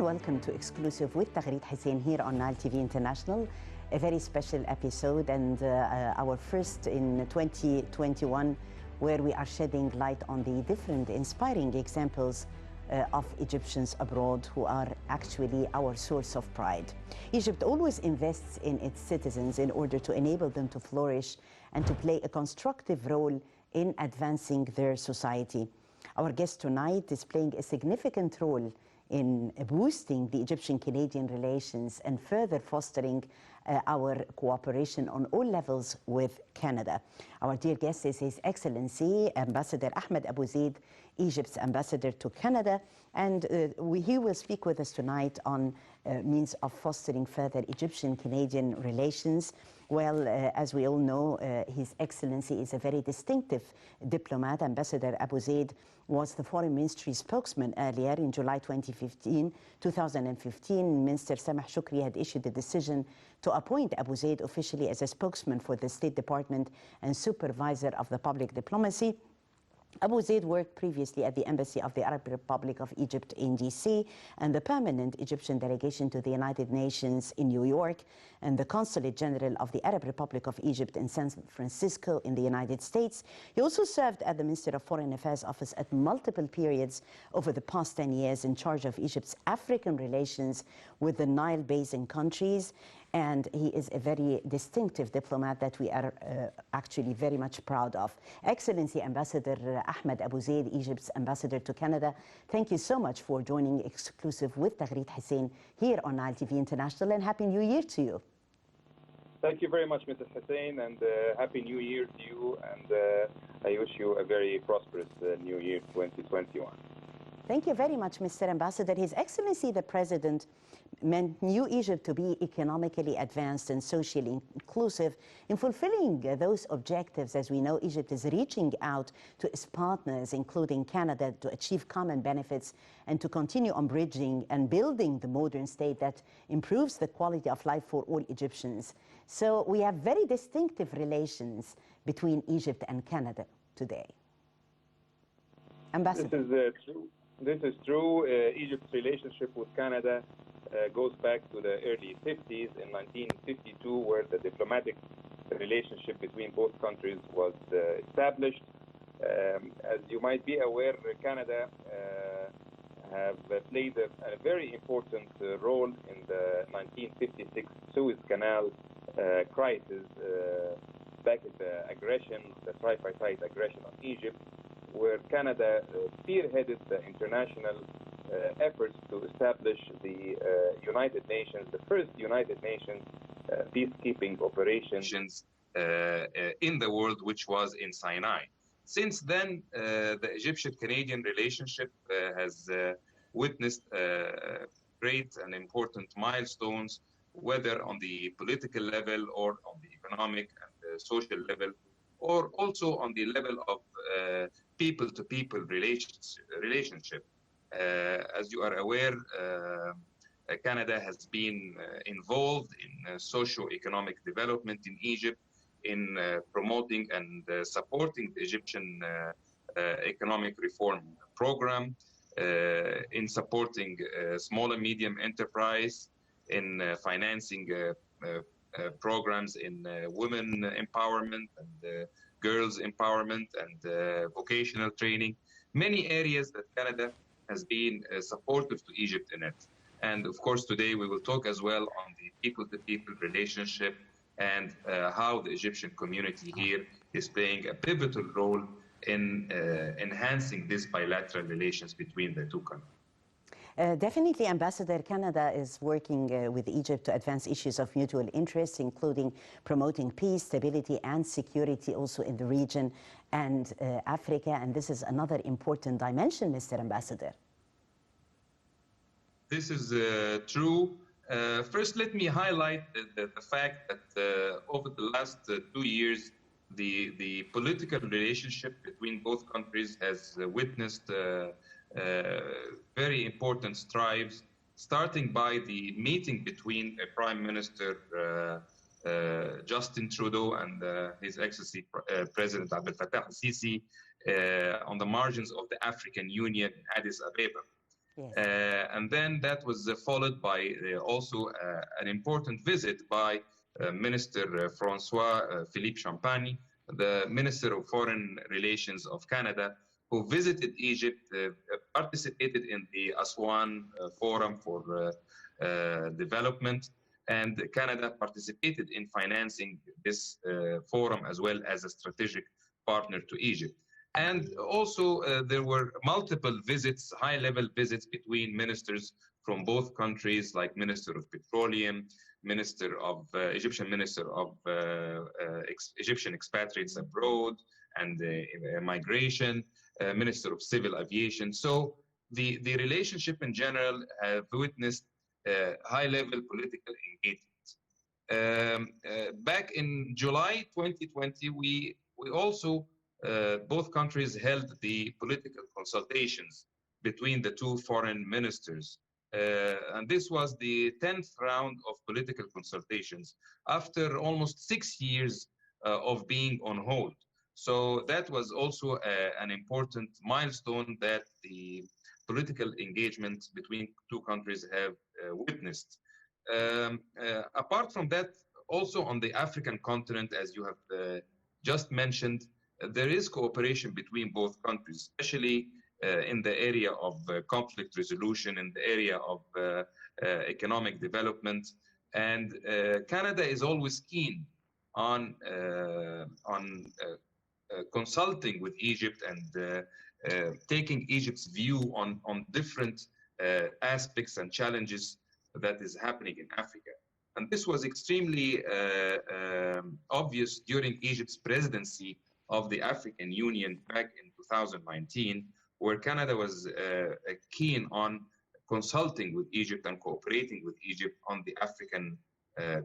welcome to Exclusive with Taghreed Hussein here on Nile TV International. A very special episode and our first in 2021, where we are shedding light on the different inspiring examples of Egyptians abroad who are actually our source of pride. Egypt always invests in its citizens in order to enable them to flourish and to play a constructive role in advancing their society. Our guest tonight is playing a significant role in boosting the Egyptian-Canadian relations and further fostering our cooperation on all levels with Canada. Our dear guest is His Excellency Ambassador Ahmed Abu Zeid, Egypt's ambassador to Canada, and he will speak with us tonight on means of fostering further Egyptian-Canadian relations. Well, as we all know, His Excellency is a very distinctive diplomat. Ambassador Abu Zeid was the Foreign Ministry spokesman earlier in July 2015. Minister Sameh Shukri had issued a decision to appoint Abu Zeid officially as a spokesman for the State Department and supervisor of the public diplomacy. Abu Zeid worked previously at the Embassy of the Arab Republic of Egypt in DC and the permanent Egyptian delegation to the United Nations in New York and the Consulate General of the Arab Republic of Egypt in San Francisco in the United States. He also served at the Minister of Foreign Affairs office at multiple periods over the past 10 years in charge of Egypt's African relations with the Nile Basin countries. And he is a very distinctive diplomat that we are actually very much proud of. Excellency Ambassador Ahmed Abu Zeid, Egypt's ambassador to Canada, thank you so much for joining Exclusive with Taghreed Hussein here on Nile TV International, and Happy New Year to you. Thank you very much, Mrs. Hussein, and Happy New Year to you, and I wish you a very prosperous New Year 2021. Thank you very much, Mr. Ambassador. His Excellency the President meant New Egypt to be economically advanced and socially inclusive. In fulfilling those objectives, as we know, Egypt is reaching out to its partners, including Canada, to achieve common benefits and to continue on bridging and building the modern state that improves the quality of life for all Egyptians. So we have very distinctive relations between Egypt and Canada today. Ambassador. This is true. Egypt's relationship with Canada goes back to the early 50s, in 1952, where the diplomatic relationship between both countries was established. As you might be aware, Canada have played a very important role in the 1956 Suez Canal crisis, back at the aggression, the tripartite aggression on Egypt, where Canada spearheaded the international efforts to establish the United Nations, the first United Nations peacekeeping operations in the world, which was in Sinai. Since then, the Egyptian-Canadian relationship has witnessed great and important milestones, whether on the political level or on the economic and social level, or also on the level of people-to-people relationship. As you are aware, Canada has been involved in socio-economic development in Egypt, in promoting and supporting the Egyptian economic reform program, in supporting small and medium enterprise, in financing programs in women empowerment and girls empowerment and vocational training, many areas that Canada has been supportive to Egypt in it. And of course, today we will talk as well on the people-to-people relationship and how the Egyptian community here is playing a pivotal role in enhancing these bilateral relations between the two countries. Definitely, Ambassador, Canada is working with Egypt to advance issues of mutual interest, including promoting peace, stability, and security also in the region and Africa. And this is another important dimension, Mr. Ambassador. This is true. First, let me highlight the fact that over the last 2 years, the political relationship between both countries has witnessed very important strides, starting by the meeting between Prime Minister Justin Trudeau and His Excellency President Abdel Fattah al-Sisi on the margins of the African Union in Addis Ababa. Yes. And then that was followed by also an important visit by Minister Francois Philippe Champagne, the Minister of Foreign Relations of Canada, who visited Egypt, participated in the Aswan Forum for Development, and Canada participated in financing this forum as well as a strategic partner to Egypt. And also there were multiple visits, high-level visits between ministers from both countries, like Minister of Petroleum, Egyptian Minister of Egyptian expatriates abroad and migration, Minister of Civil Aviation. So the relationship in general have witnessed high-level political engagement. Back in July 2020, we also both countries held the political consultations between the two foreign ministers. And this was the 10th round of political consultations after almost 6 years of being on hold. So that was also an important milestone that the political engagement between two countries have witnessed. Apart from that, also on the African continent, as you have just mentioned, there is cooperation between both countries, especially in the area of conflict resolution, in the area of economic development. And Canada is always keen on consulting with Egypt and taking Egypt's view on different aspects and challenges that is happening in Africa. And this was extremely obvious during Egypt's presidency of the African Union back in 2019, where Canada was keen on consulting with Egypt and cooperating with Egypt on the African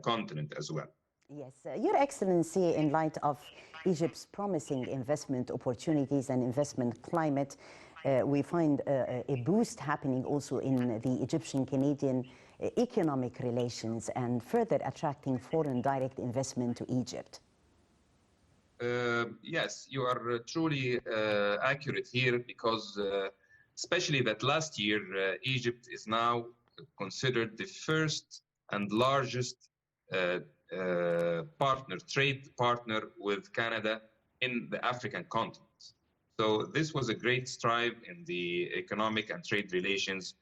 continent as well. Yes, Your Excellency, in light of Egypt's promising investment opportunities and investment climate, we find a boost happening also in the Egyptian-Canadian economic relations and further attracting foreign direct investment to Egypt. Yes, you are truly accurate here because especially that last year, Egypt is now considered the first and largest trade partner with Canada in the African continent. So this was a great strive in the economic and trade relations.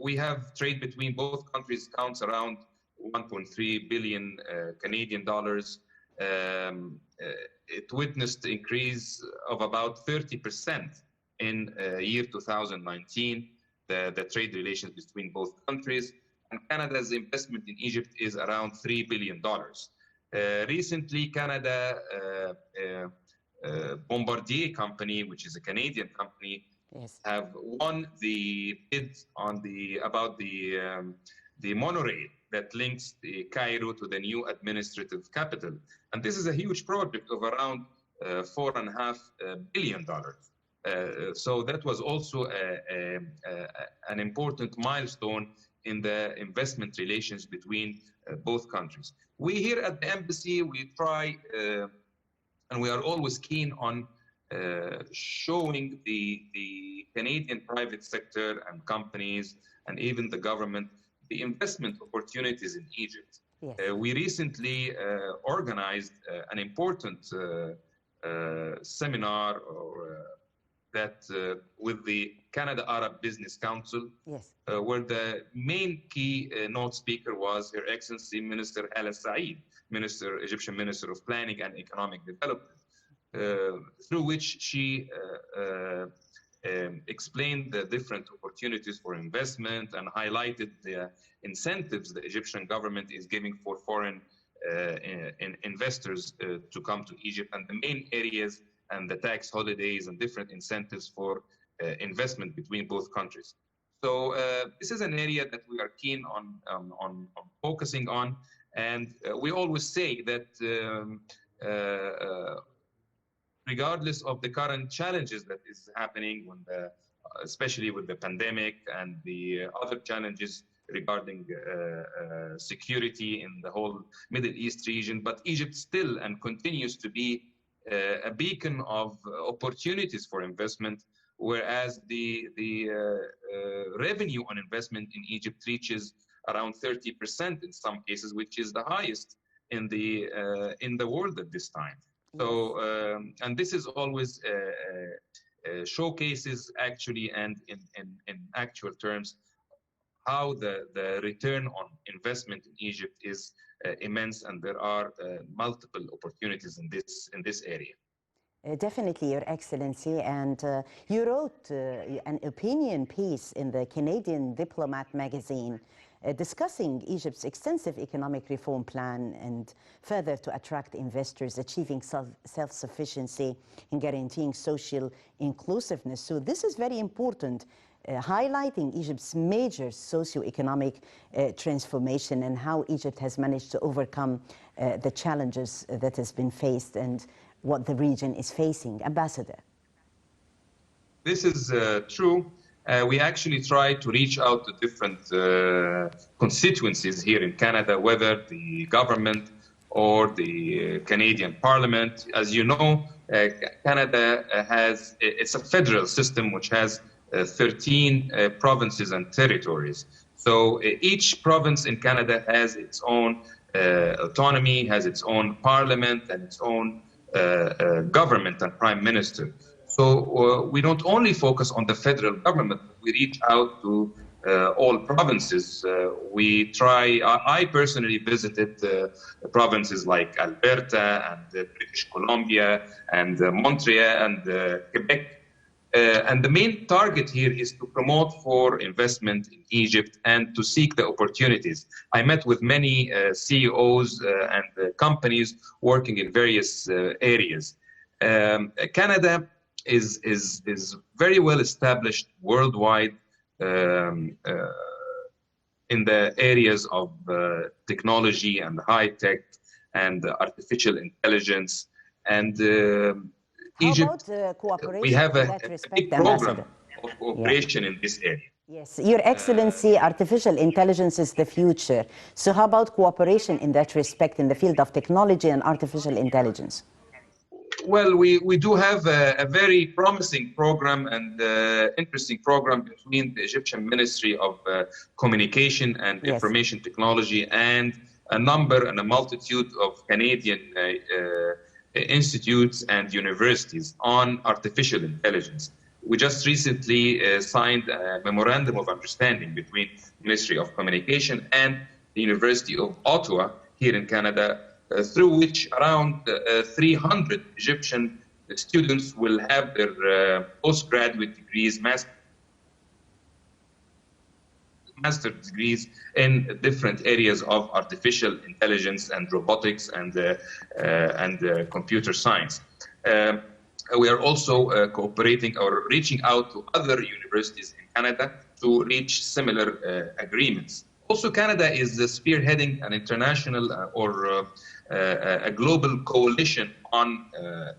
We have trade between both countries counts around 1.3 billion Canadian dollars. It witnessed increase of about 30% in year 2019, the trade relations between both countries. And Canada's investment in Egypt is around $3 billion. Recently, Canada, Bombardier Company, which is a Canadian company, yes, have won the bid on about the monorail that links the Cairo to the new administrative capital. And this is a huge project of around $4.5 billion. So that was also an important milestone in the investment relations between both countries. We here at the embassy, we try and we are always keen on showing the Canadian private sector and companies and even the government the investment opportunities in Egypt. yes. We recently organized an important seminar with the Canada Arab Business Council, Yes. where the main key note speaker was Her Excellency Minister Hala Zeid, Egyptian Minister of Planning and Economic Development, through which she explained the different opportunities for investment and highlighted the incentives the Egyptian government is giving for foreign investors to come to Egypt, and the main areas and the tax holidays and different incentives for investment between both countries. So this is an area that we are keen on focusing on, and we always say that regardless of the current challenges that is happening, especially with the pandemic and the other challenges regarding security in the whole Middle East region, but Egypt still and continues to be a beacon of opportunities for investment, whereas the revenue on investment in Egypt reaches around 30% in some cases, which is the highest in the world at this time. So, and this is always showcases actually, and in actual terms, how the return on investment in Egypt is immense, and there are multiple opportunities in this area. Definitely, Your Excellency. And you wrote an opinion piece in the Canadian Diplomat magazine discussing Egypt's extensive economic reform plan and further to attract investors, achieving self-sufficiency and guaranteeing social inclusiveness. So this is very important, highlighting Egypt's major socio-economic transformation and how Egypt has managed to overcome the challenges that has been faced and what the region is facing. Ambassador. This is true. We actually try to reach out to different constituencies here in Canada, whether the government or the Canadian Parliament. As you know, Canada it's a federal system which has 13 provinces and territories. So each province in Canada has its own autonomy, has its own parliament and its own government and prime minister. So we don't only focus on the federal government, we reach out to all provinces. I personally visited provinces like Alberta and British Columbia and Montreal and Quebec. And the main target here is to promote for investment in Egypt and to seek the opportunities. I met with many CEOs and companies working in various areas. Canada is very well established worldwide in the areas of technology and high tech and artificial intelligence. And Egypt, we have a big program of cooperation in this area. Yes, Your Excellency, artificial intelligence is the future. So how about cooperation in that respect in the field of technology and artificial intelligence? Well, we do have a very promising program and interesting program between the Egyptian Ministry of Communication and Information Technology and a multitude of Canadian institutes and universities on artificial intelligence. We just recently signed a memorandum of understanding between the Ministry of Communication and the University of Ottawa here in Canada, through which around 300 Egyptian students will have their postgraduate degrees, master degrees in different areas of artificial intelligence and robotics and computer science. We are also cooperating or reaching out to other universities in Canada to reach similar agreements. Also, Canada is spearheading an international or a global coalition on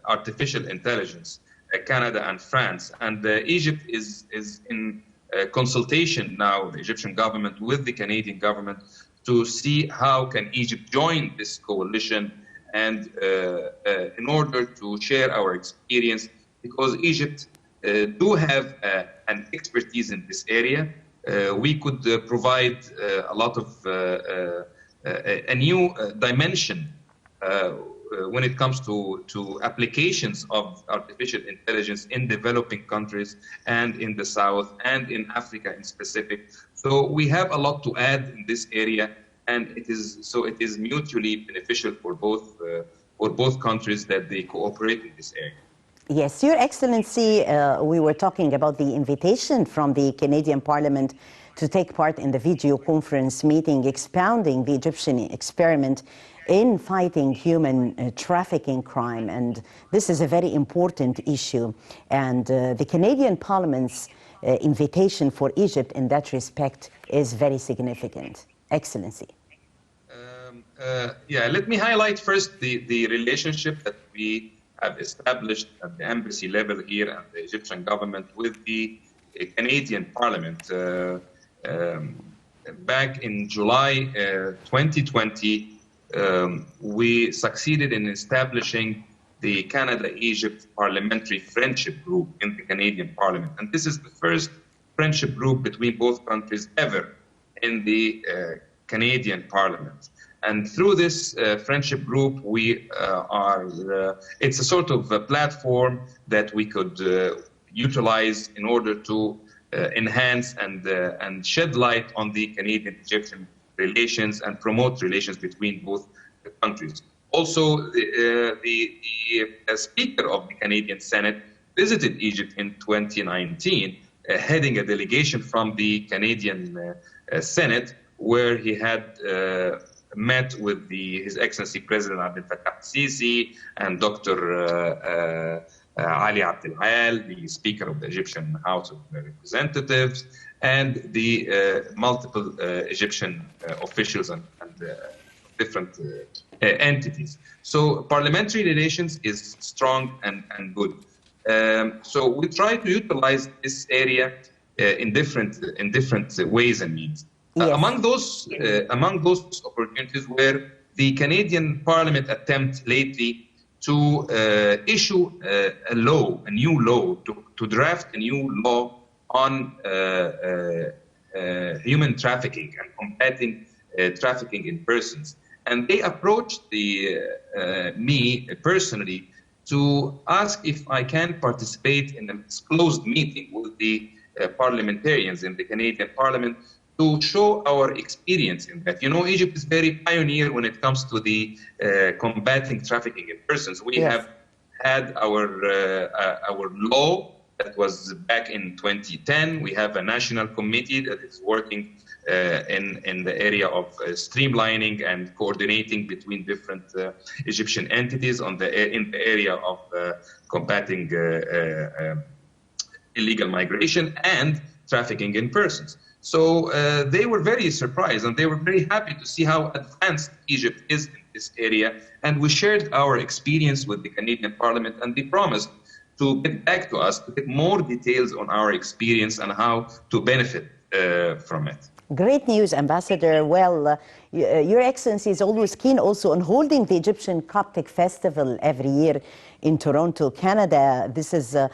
artificial intelligence, Canada and France. And Egypt is in consultation now, the Egyptian government with the Canadian government, to see how can Egypt join this coalition and in order to share our experience, because Egypt do have an expertise in this area. We could provide a lot of a new dimension when it comes to applications of artificial intelligence in developing countries and in the South and in Africa in specific. So we have a lot to add in this area, and it is mutually beneficial for both countries that they cooperate in this area. Yes, Your Excellency, we were talking about the invitation from the Canadian Parliament to take part in the video conference meeting expounding the Egyptian experiment in fighting human trafficking crime. And this is a very important issue. And the Canadian Parliament's invitation for Egypt in that respect is very significant. Excellency. Let me highlight first the relationship that we have established at the embassy level here and the Egyptian government with the Canadian Parliament. Back in July 2020, we succeeded in establishing the Canada-Egypt Parliamentary Friendship Group in the Canadian Parliament. And this is the first friendship group between both countries ever in the Canadian Parliament. And through this friendship group, we it's a sort of a platform that we could utilize in order to enhance and shed light on the Canadian-Egyptian relations and promote relations between both countries. Also, the Speaker of the Canadian Senate visited Egypt in 2019, heading a delegation from the Canadian Senate, where he had met with His Excellency President Abdel Fattah al-Sisi and Dr. Ali Abdel Al, the Speaker of the Egyptian House of Representatives, and the multiple Egyptian officials and different entities. So parliamentary relations is strong and good. So we try to utilize this area in different ways and means. Yes. Among those opportunities were the Canadian Parliament attempt lately to issue a new law, to draft a new law on human trafficking and combating trafficking in persons. And they approached me personally to ask if I can participate in a closed meeting with the parliamentarians in the Canadian Parliament to show our experience in that. You know, Egypt is very pioneer when it comes to the combating trafficking in persons. We have had our law that was back in 2010. We have a national committee that is working in the area of streamlining and coordinating between different Egyptian entities in the area of combating illegal migration and trafficking in persons. So they were very surprised and they were very happy to see how advanced Egypt is in this area. And we shared our experience with the Canadian Parliament, and they promised to get back to us to get more details on our experience and how to benefit from it. Great news, Ambassador. Well, Your Excellency is always keen also on holding the Egyptian Coptic Festival every year in Toronto, Canada. This is a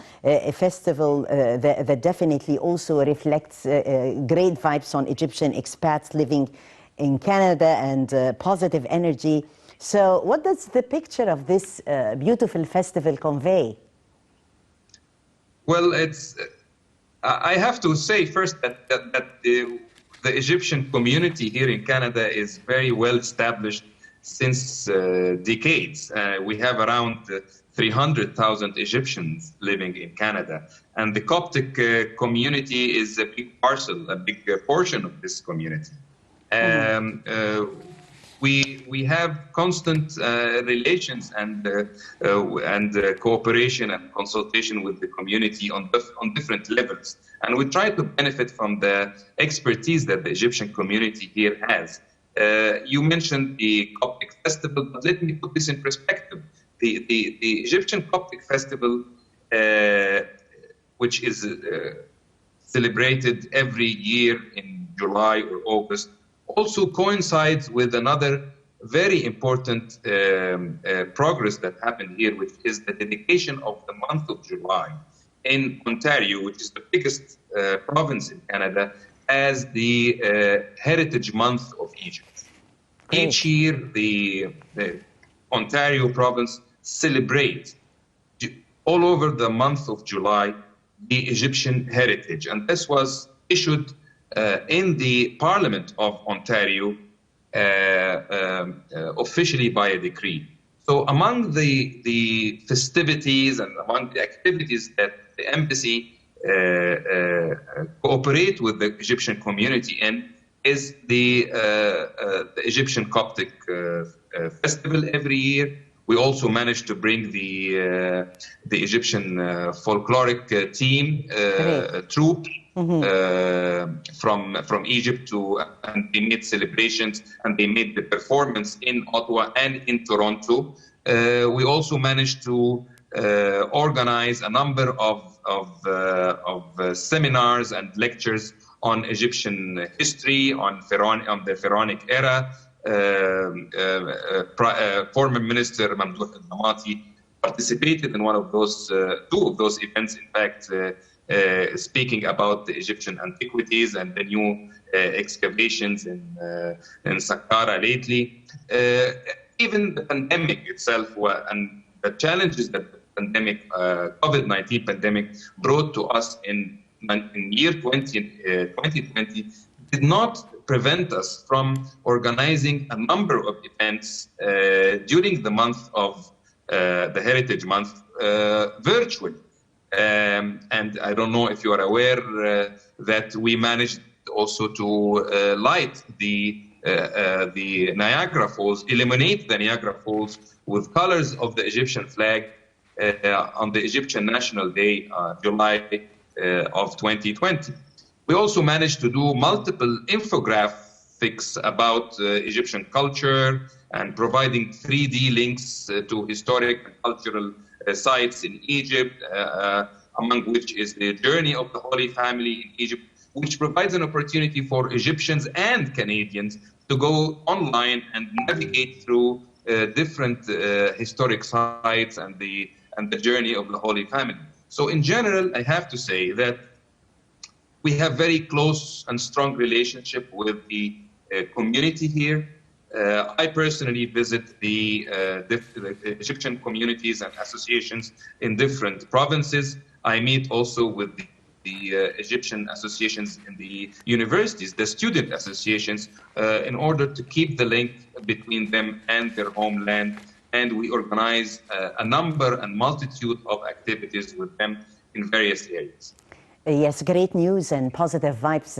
festival that definitely also reflects great vibes on Egyptian expats living in Canada and positive energy. So what does the picture of this beautiful festival convey? Well, I have to say first that the Egyptian community here in Canada is very well established since decades. We have around 300,000 Egyptians living in Canada, and the Coptic community is a big portion of this community. We have constant relations and cooperation and consultation with the community on different levels. And we try to benefit from the expertise that the Egyptian community here has. You mentioned the Coptic Festival, but let me put this in perspective. The Egyptian Coptic Festival, which is celebrated every year in July or August, also coincides with another very important progress that happened here, which is the dedication of the month of July in Ontario, which is the biggest province in Canada, as the Heritage Month of Egypt. Great. Each year, the Ontario province celebrates all over the month of July the Egyptian heritage, and this was issued in the Parliament of Ontario officially by a decree. So among the festivities and among the activities that the embassy cooperate with the Egyptian community in is the Egyptian Coptic festival every year. We also managed to bring the Egyptian folkloric team troupe from Egypt and they made celebrations and they made the performance in Ottawa and in Toronto. We also managed to organize a number of seminars and lectures on Egyptian history, on the Pharaonic era. Former Minister Mamdouh al-Damati participated in one of those, two of those events, in fact, speaking about the Egyptian antiquities and the new excavations in Saqqara lately. Even the pandemic itself and the challenges that the pandemic, COVID-19 pandemic brought to us in year 2020 did not prevent us from organizing a number of events during the month of the Heritage Month virtually. And I don't know if you are aware that we managed also to light the Niagara Falls, illuminate the Niagara Falls with colors of the Egyptian flag on the Egyptian National Day, July of 2020. We also managed to do multiple infographics about Egyptian culture and providing 3D links to historic and cultural sites in Egypt, among which is the journey of the Holy Family in Egypt, which provides an opportunity for Egyptians and Canadians to go online and navigate through different historic sites and the journey of the Holy Family. So in general, I have to say that we have very close and strong relationship with the community here. I personally visit the Egyptian communities and associations in different provinces. I meet also with the Egyptian associations in the universities, the student associations, in order to keep the link between them and their homeland. And we organize a number and multitude of activities with them in various areas. Yes, great news and positive vibes,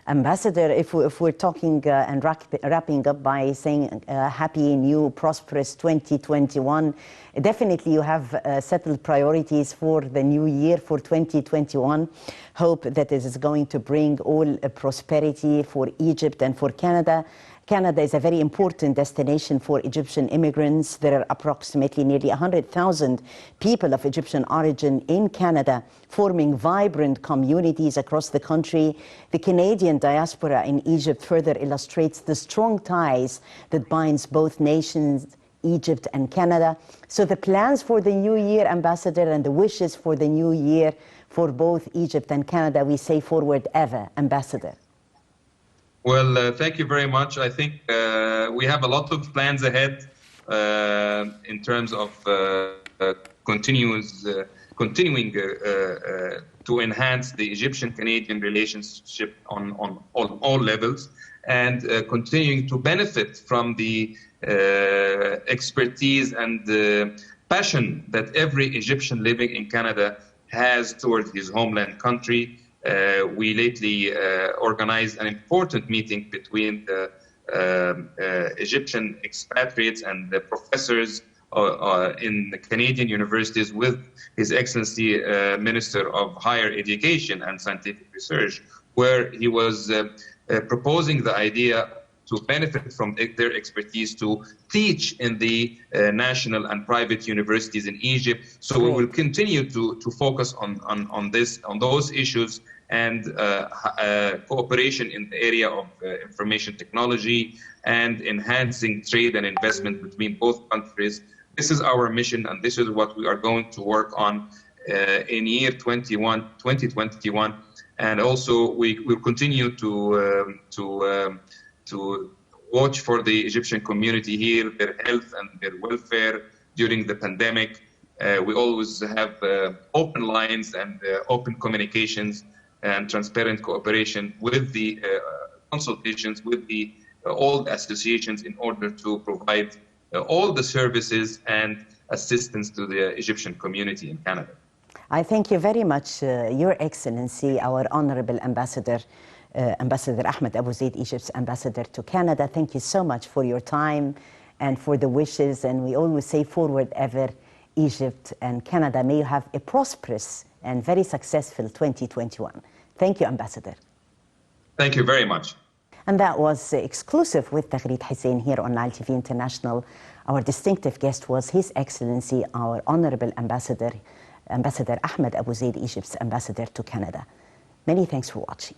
Ambassador. If we're talking and wrapping up by saying happy new prosperous 2021, definitely you have settled priorities for the new year for 2021. Hope that this is going to bring all prosperity for Egypt and for Canada. Canada is a very important destination for Egyptian immigrants. There are approximately nearly 100,000 people of Egyptian origin in Canada, forming vibrant communities across the country. The Canadian diaspora in Egypt further illustrates the strong ties that binds both nations, Egypt and Canada. So the plans for the new year, Ambassador, and the wishes for the new year for both Egypt and Canada, we say forward ever, Ambassador. Well, thank you very much. I think we have a lot of plans ahead in terms of continuing to enhance the Egyptian-Canadian relationship on all levels, and continuing to benefit from the expertise and the passion that every Egyptian living in Canada has towards his homeland country. We lately organized an important meeting between the Egyptian expatriates and the professors in the Canadian universities with His Excellency Minister of Higher Education and Scientific Research, where he was proposing the idea to benefit from their expertise to teach in the national and private universities in Egypt. So we will continue to focus on those issues and cooperation in the area of information technology and enhancing trade and investment between both countries. This is our mission, and this is what we are going to work on in year 2021. And also we will continue to watch for the Egyptian community here, their health and their welfare during the pandemic. We always have open lines and open communications and transparent cooperation with the consultations with the all the associations in order to provide all the services and assistance to the Egyptian community in Canada. I thank you very much, Your Excellency, our Honorable Ambassador, Ambassador Ahmed Abu Zeid, Egypt's ambassador to Canada. Thank you so much for your time and for the wishes. And we always say forward ever, Egypt and Canada. May you have a prosperous and very successful 2021. Thank you, Ambassador. Thank you very much. And that was exclusive with Taghreed Hussein here on Nile TV International. Our distinctive guest was His Excellency, our Honorable Ambassador, Ambassador Ahmed Abu Zeid, Egypt's ambassador to Canada. Many thanks for watching.